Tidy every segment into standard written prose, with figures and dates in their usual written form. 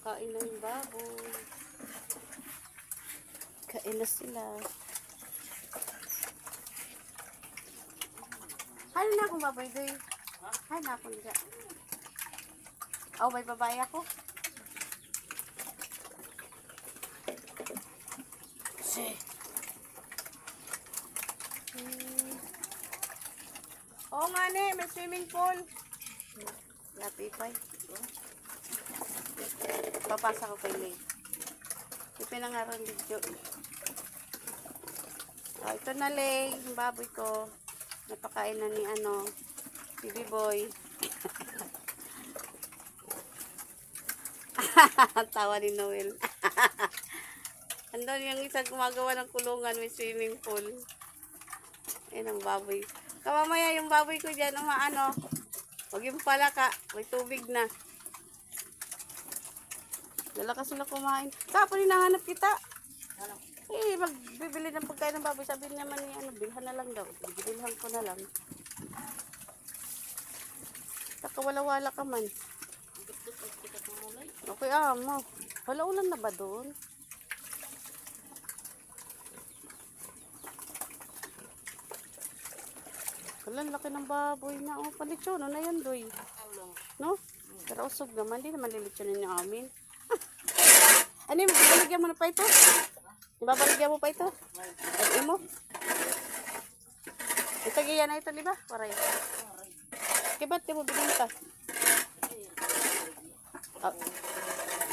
Kain na yung baboy. Kain na sila. Hay na akong baboy doy. Hay na akong dyan. Oh, may babae ako. Oo nga ne, may swimming pool. Lapipay. Papasa ko kay Lay. Ipinangaroon video. Oh, ito na Lay, yung baboy ko. Napakain na ni Bibi Boy. Tawa ni Noel. Andun yung isang gumagawa ng kulungan, may swimming pool. Ayan ang baboy. Kamamaya yung baboy ko dyan, huwag yung palaka, may tubig na. Lalakas sila kumain. Kapon hinahanap kita. Magbibili ng pagkain ng baboy. Sabi naman ni bilhan na lang daw. Bilhan ko na lang. Takawala-wala ka man. Okay, amo. Wala ulan na ba doon? Wala, laki ng baboy na. Oh, palitsyono na yan, doy. No? Pero usog naman. Di naman lilitsyonin niya amin. Ano yung babaligyan mo na pa ito? Babaligyan mo pa ito? Ay mo? Ito gaya na ito, di ba? Waray. Kaya ba't di mo bininta? Oh.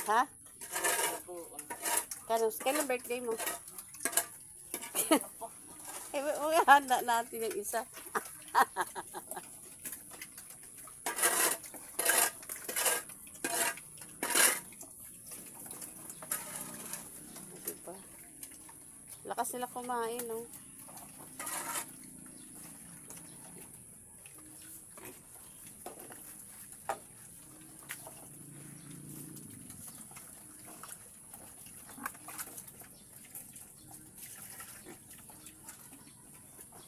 Ha? Kailan birthday mo? Handa natin yung isa. Diba? Lakas nila kumain, no?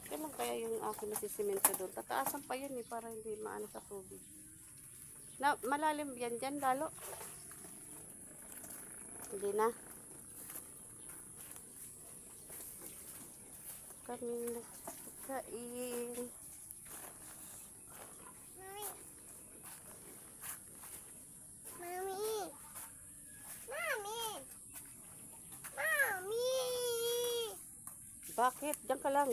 Kailan kaya yung akin na sisimento doon? Tataasan pa yun para hindi maano sa tubig. Malalim yan dyan lalo. Hindi na. Kami nagkain. Mami. Mami. Mami. Mami. Bakit? Diyan ka lang.